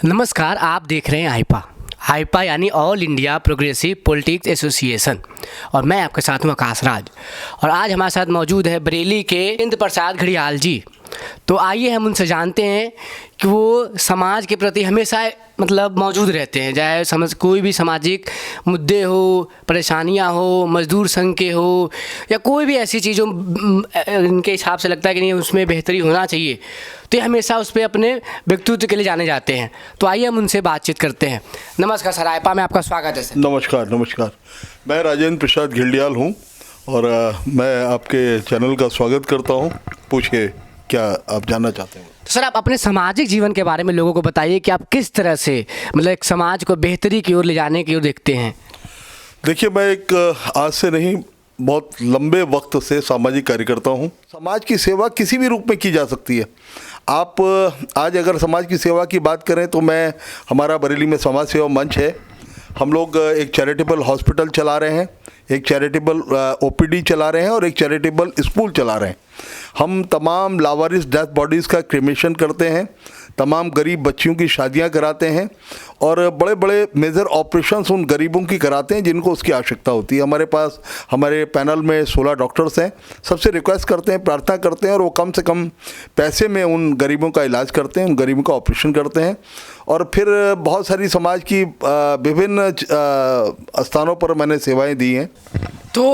नमस्कार, आप देख रहे हैं हाइपा यानी all India progressive politics association और मैं आपके साथ हूँ आकाश राज। और आज हमारे साथ मौजूद है बरेली के इंद्र प्रसाद घड़ियाल जी। तो आइए हम उनसे जानते हैं कि वो समाज के प्रति हमेशा मौजूद रहते हैं, चाहे कोई भी सामाजिक मुद्दे हो, परेशानियां हो, मजदूर संघ के हो या कोई भी ऐसी चीज़ हो, इनके हिसाब से लगता है कि नहीं उसमें बेहतरी होना चाहिए, तो ये हमेशा उस पर अपने व्यक्तित्व के लिए जाने जाते हैं। तो आइए हम उनसे बातचीत करते हैं। नमस्कार सर, हाइपा में आपका स्वागत है सर। नमस्कार। मैं राजेंद्र प्रसाद घड़ियाल हूँ और मैं आपके चैनल का स्वागत करता हूँ। पूछिए क्या आप जानना चाहते हैं। तो सर, आप अपने सामाजिक जीवन के बारे में लोगों को बताइए कि आप किस तरह से एक समाज को बेहतरी की ओर ले जाने की ओर देखते हैं। देखिए, मैं एक आज से नहीं बहुत लंबे वक्त से सामाजिक कार्यकर्ता हूँ। समाज की सेवा किसी भी रूप में की जा सकती है। आप आज अगर समाज की सेवा की बात करें तो हमारा बरेली में समाज सेवा मंच है। हम लोग एक चैरिटेबल हॉस्पिटल चला रहे हैं, एक चैरिटेबल ओपीडी चला रहे हैं और एक चैरिटेबल स्कूल चला रहे हैं। हम तमाम लावारिस डेथ बॉडीज़ का क्रिमेशन करते हैं, तमाम गरीब बच्चियों की शादियां कराते हैं और बड़े बड़े मेजर ऑपरेशंस उन गरीबों की कराते हैं जिनको उसकी आवश्यकता होती है। हमारे पैनल में 16 डॉक्टर्स हैं। सबसे रिक्वेस्ट करते हैं, प्रार्थना करते हैं और वो कम से कम पैसे में उन गरीबों का इलाज करते हैं, उन गरीबों का ऑपरेशन करते हैं। और फिर बहुत सारी समाज की विभिन्न स्थानों पर मैंने सेवाएँ दी हैं। तो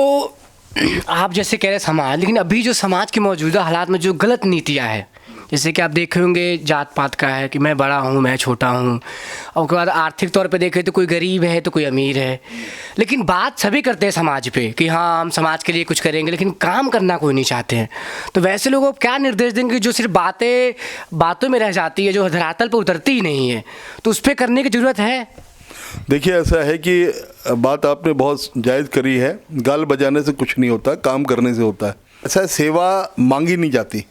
आप जैसे कह रहे समाज, लेकिन अभी जो समाज के मौजूदा हालात में जो गलत नीतियाँ हैं, जैसे कि आप देखे होंगे जात पात का है कि मैं बड़ा हूँ, मैं छोटा हूँ, और उसके बाद आर्थिक तौर पे देखें तो कोई गरीब है तो कोई अमीर है, लेकिन बात सभी करते हैं समाज पे कि हाँ हम समाज के लिए कुछ करेंगे, लेकिन काम करना कोई नहीं चाहते हैं। तो वैसे लोगों को क्या निर्देश देंगे जो सिर्फ बातों में रह जाती है, जो धरातल पर उतरती ही नहीं है, तो उस पर करने की ज़रूरत है। देखिए, ऐसा है कि बात आपने बहुत जायज़ करी है। गाल बजाने से कुछ नहीं होता, काम करने से होता है। ऐसा सेवा मांगी नहीं जाती,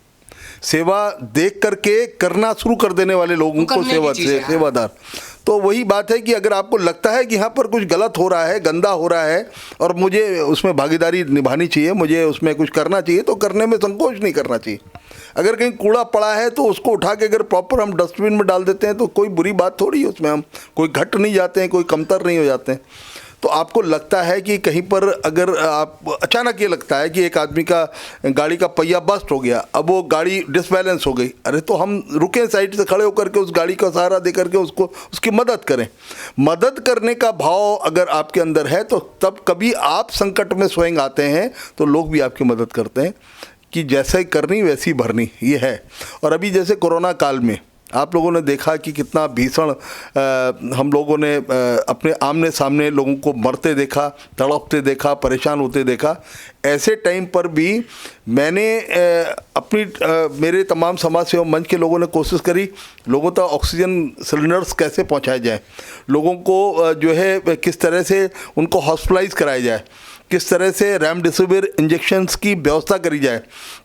सेवा देख करके करना शुरू कर देने वाले लोगों को सेवादार। तो वही बात है कि अगर आपको लगता है कि यहाँ पर कुछ गलत हो रहा है, गंदा हो रहा है और मुझे उसमें भागीदारी निभानी चाहिए, मुझे उसमें कुछ करना चाहिए, तो करने में संकोच नहीं करना चाहिए। अगर कहीं कूड़ा पड़ा है तो उसको उठा के अगर प्रॉपर हम डस्टबिन में डाल देते हैं तो कोई बुरी बात थोड़ी है, उसमें हम कोई घट नहीं जाते हैं, कोई कमतर नहीं हो जाते हैं। तो आपको लगता है कि कहीं पर अगर आप अचानक ये लगता है कि एक आदमी का गाड़ी का पहिया बस्ट हो गया, अब वो गाड़ी डिसबैलेंस हो गई, अरे तो हम रुकें, साइड से खड़े होकर के उस गाड़ी का सहारा दे करके उसकी मदद करें। मदद करने का भाव अगर आपके अंदर है तो तब कभी आप संकट में स्वयं आते हैं तो लोग भी आपकी मदद करते हैं कि जैसा ही करनी वैसी भरनी, ये है। और अभी जैसे कोरोना काल में आप लोगों ने देखा कि कितना भीषण हम लोगों ने अपने आमने सामने लोगों को मरते देखा, तड़पते देखा, परेशान होते देखा। ऐसे टाइम पर भी मैंने मेरे तमाम समाज सेवा मंच के लोगों ने कोशिश करी लोगों तक ऑक्सीजन सिलेंडर्स कैसे पहुंचाए जाए, लोगों को जो है किस तरह से उनको हॉस्पिटलाइज कराया जाए, किस तरह से रेमडेसिविर इंजेक्शन्स की व्यवस्था करी जाए,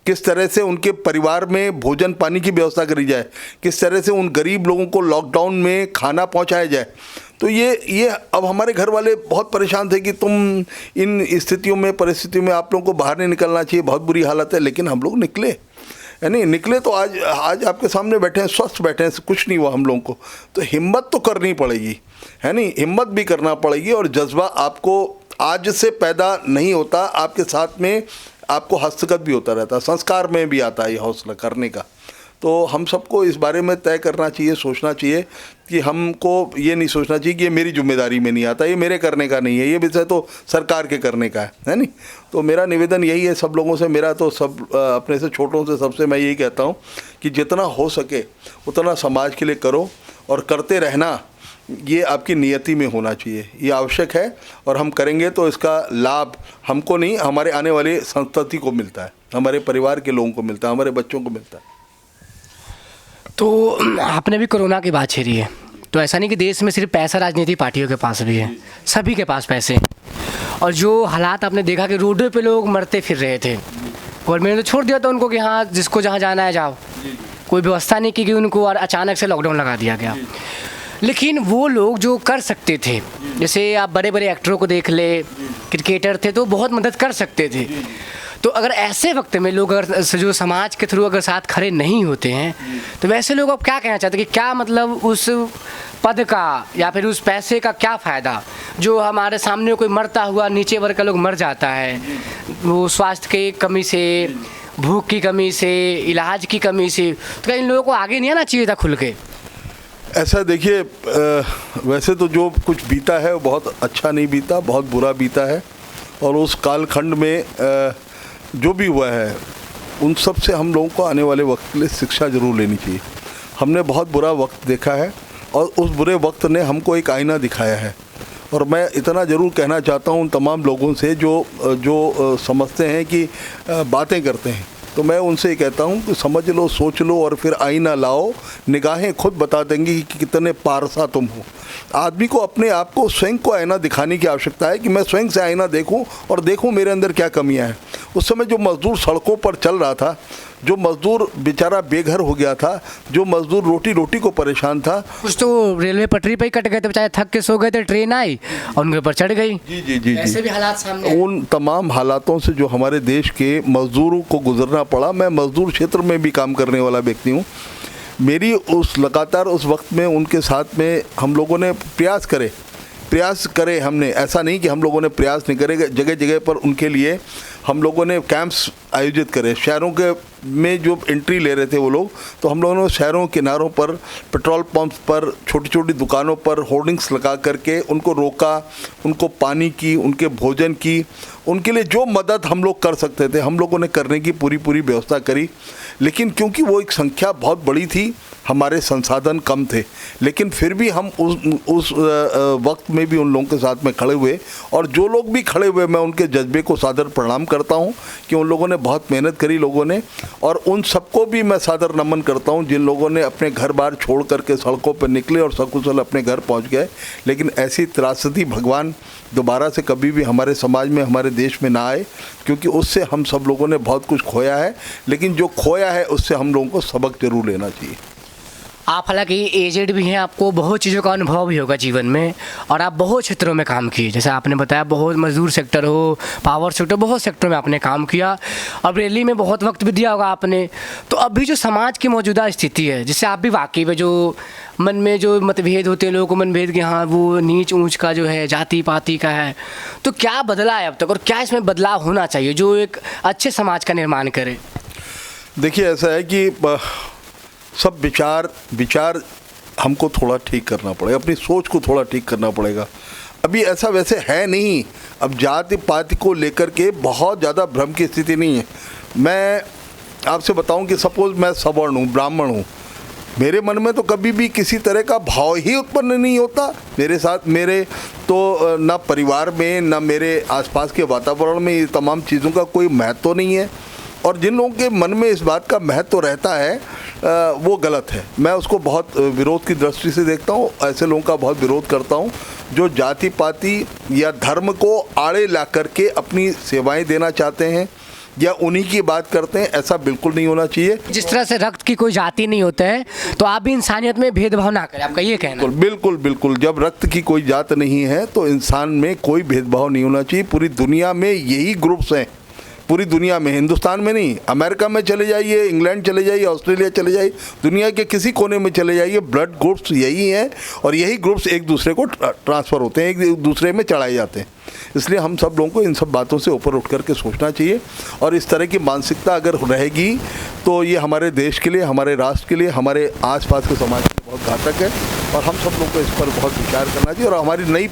किस तरह से उनके परिवार में भोजन पानी की व्यवस्था करी जाए, किस तरह से उन गरीब लोगों को लॉकडाउन में खाना पहुंचाया जाए। तो ये अब हमारे घर वाले बहुत परेशान थे कि तुम इन स्थितियों में, परिस्थितियों में आप लोगों को बाहर नहीं निकलना चाहिए, बहुत बुरी हालत है। लेकिन हम लोग निकले, यानी निकले तो आज आपके सामने बैठे हैं, स्वस्थ बैठे हैं, कुछ नहीं हुआ हम लोगों को। तो हिम्मत तो करनी पड़ेगी, है नहीं, हिम्मत भी करना पड़ेगी और जज्बा आपको आज से पैदा नहीं होता, आपके साथ में आपको हस्तगत भी होता रहता, संस्कार में भी आता है ये हौसला करने का। तो हम सबको इस बारे में तय करना चाहिए, सोचना चाहिए कि हमको ये नहीं सोचना चाहिए कि ये मेरी जिम्मेदारी में नहीं आता, ये मेरे करने का नहीं है, ये विषय तो सरकार के करने का है नहीं। तो मेरा निवेदन यही है सब लोगों से, मेरा तो सब अपने से छोटों से सबसे मैं यही कहता हूँ कि जितना हो सके उतना समाज के लिए करो और करते रहना, ये आपकी नियति में होना चाहिए, ये आवश्यक है। और हम करेंगे तो इसका लाभ हमको नहीं, हमारे आने वाली संतति को मिलता है, हमारे परिवार के लोगों को मिलता है, हमारे बच्चों को मिलता है। तो आपने भी कोरोना की बात छेड़ी है, तो ऐसा नहीं कि देश में सिर्फ पैसा राजनीतिक पार्टियों के पास भी है, सभी के पास पैसे हैं। और जो हालात आपने देखा कि रोडों पे लोग मरते फिर रहे थे, गवर्नमेंट ने तो छोड़ दिया था उनको कि हाँ जिसको जहाँ जाना है जाओ, कोई व्यवस्था नहीं की गई उनको, और अचानक से लॉकडाउन लगा दिया गया। लेकिन वो लोग जो कर सकते थे, जैसे आप बड़े बड़े एक्टरों को देख ले, क्रिकेटर थे तो बहुत मदद कर सकते थे, तो अगर ऐसे वक्त में लोग अगर जो समाज के थ्रू अगर साथ खड़े नहीं होते हैं तो वैसे लोग अब क्या कहना चाहते हैं कि क्या मतलब उस पद का या फिर उस पैसे का क्या फ़ायदा जो हमारे सामने कोई मरता हुआ नीचे वर्ग का लोग मर जाता है, वो स्वास्थ्य की कमी से, भूख की कमी से, इलाज की कमी से, तो क्या इन लोगों को आगे नहीं आना चाहिए था खुल के? ऐसा देखिए, वैसे तो जो कुछ बीता है वो बहुत अच्छा नहीं बीता, बहुत बुरा बीता है। और उस कालखंड में जो भी हुआ है उन सब से हम लोगों को आने वाले वक्त के लिए शिक्षा जरूर लेनी चाहिए। हमने बहुत बुरा वक्त देखा है और उस बुरे वक्त ने हमको एक आईना दिखाया है। और मैं इतना ज़रूर कहना चाहता हूँ उन तमाम लोगों से जो समझते हैं कि बातें करते हैं, तो मैं उनसे कहता हूँ कि समझ लो, सोच लो और फिर आईना लाओ, निगाहें खुद बता देंगी कि कितने पारसा तुम हो। आदमी को अपने आप को, स्वयं को आईना दिखाने की आवश्यकता है कि मैं स्वयं से आईना देखूं और देखूं मेरे अंदर क्या कमियां हैं। उस समय जो मज़दूर सड़कों पर चल रहा था, जो मज़दूर बेचारा बेघर हो गया था, जो मज़दूर रोटी रोटी को परेशान था, कुछ तो रेलवे पटरी पे ही कट गए थे बेचारे, थक के सो गए थे, ट्रेन आई और उनके ऊपर चढ़ गई। जी जी जी ऐसे भी हालात सामने हैं। उन तमाम हालातों से जो हमारे देश के मज़दूरों को गुजरना पड़ा। मैं मज़दूर क्षेत्र में भी काम करने वाला व्यक्ति हूँ। मेरी लगातार उस वक्त में उनके साथ में हम लोगों ने प्रयास करे। हमने, ऐसा नहीं कि हम लोगों ने प्रयास नहीं करे, जगह जगह पर उनके लिए हम लोगों ने कैंप्स आयोजित करे। शहरों के में जो एंट्री ले रहे थे वो लोग, तो हम लोगों ने शहरों के किनारों पर, पेट्रोल पंप पर, छोटी छोटी दुकानों पर होर्डिंग्स लगा करके उनको रोका, उनको पानी की, उनके भोजन की, उनके लिए जो मदद हम लोग कर सकते थे हम लोगों ने करने की पूरी व्यवस्था करी। लेकिन क्योंकि वो एक संख्या बहुत बड़ी थी, हमारे संसाधन कम थे, लेकिन फिर भी हम उस वक्त में भी उन लोगों के साथ में खड़े हुए। और जो लोग भी खड़े हुए, मैं उनके जज्बे को सादर प्रणाम करता हूं कि उन लोगों ने बहुत मेहनत करी लोगों ने। और उन सबको भी मैं सादर नमन करता हूं जिन लोगों ने अपने घर बार छोड़ करके सड़कों पर निकले और सकुशल अपने घर पहुंच गए। लेकिन ऐसी त्रासदी भगवान दोबारा से कभी भी हमारे समाज में, हमारे देश में ना आए, क्योंकि उससे हम सब लोगों ने बहुत कुछ खोया है। लेकिन जो खोया है उससे हम लोगों को सबक जरूर लेना चाहिए। आप हालांकि एजेड भी हैं, आपको बहुत चीज़ों का अनुभव भी होगा जीवन में, और आप बहुत क्षेत्रों में काम किए, जैसे आपने बताया बहुत मजदूर सेक्टर हो, पावर सेक्टर, बहुत सेक्टर में आपने काम किया। अब रैली में बहुत वक्त भी दिया होगा आपने। तो अभी जो समाज की मौजूदा स्थिति है, जिससे आप भी वाकई में जो मन में जो मतभेद होते हैं, लोगों को मनभेद कि हाँ वो नीच ऊंच का जो है, जाति पाति का है, तो क्या बदला है अब तक और क्या इसमें बदलाव होना चाहिए जो एक अच्छे समाज का निर्माण करे? देखिए, ऐसा है कि सब विचार हमको थोड़ा ठीक करना पड़ेगा, अपनी सोच को थोड़ा ठीक करना पड़ेगा। अभी ऐसा वैसे है नहीं। अब जाति पाति को लेकर के बहुत ज़्यादा भ्रम की स्थिति नहीं है। मैं आपसे बताऊं कि सपोज मैं सवर्ण हूँ, ब्राह्मण हूँ, मेरे मन में तो कभी भी किसी तरह का भाव ही उत्पन्न नहीं होता मेरे साथ। मेरे तो ना परिवार में, ना मेरे आसपास के वातावरण में ये तमाम चीज़ों का कोई महत्व नहीं है। और जिन लोगों के मन में इस बात का महत्व रहता है वो गलत है। मैं उसको बहुत विरोध की दृष्टि से देखता हूँ। ऐसे लोगों का बहुत विरोध करता हूँ जो जाति पाति या धर्म को आड़े ला करके अपनी सेवाएं देना चाहते हैं या उन्हीं की बात करते हैं। ऐसा बिल्कुल नहीं होना चाहिए। जिस तरह से रक्त की कोई जाति नहीं होता है, तो आप भी इंसानियत में भेदभाव ना करें, आपका ये कहना है? बिल्कुल। जब रक्त की कोई जात नहीं है तो इंसान में कोई भेदभाव नहीं होना चाहिए। पूरी दुनिया में यही ग्रुप्स हैं, पूरी दुनिया में, हिंदुस्तान में नहीं, अमेरिका में चले जाइए, इंग्लैंड चले जाइए, ऑस्ट्रेलिया चले जाइए, दुनिया के किसी कोने में चले जाइए, ब्लड ग्रुप्स यही हैं। और यही ग्रुप्स एक दूसरे को ट्रांसफ़र होते हैं, एक दूसरे में चढ़ाए जाते हैं। इसलिए हम सब लोगों को इन सब बातों से ऊपर उठ करके सोचना चाहिए। और इस तरह की मानसिकता अगर रहेगी तो ये हमारे देश के लिए, हमारे राष्ट्र के लिए, हमारे आसपास के समाज के लिए बहुत घातक है। और हम सब लोगों को इस पर बहुत विचार करना चाहिए। और हमारी नई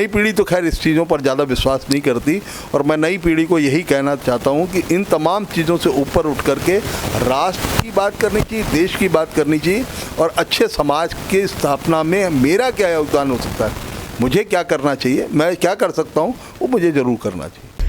पीढ़ी तो खैर इस चीज़ों पर ज़्यादा विश्वास नहीं करती। और मैं नई पीढ़ी को यही कहना चाहता हूँ कि इन तमाम चीज़ों से ऊपर उठ करके राष्ट्र की बात करनी चाहिए, देश की बात करनी चाहिए। और अच्छे समाज की स्थापना में मेरा क्या योगदान हो सकता है, मुझे क्या करना चाहिए, मैं क्या कर सकता हूँ, वो मुझे ज़रूर करना चाहिए।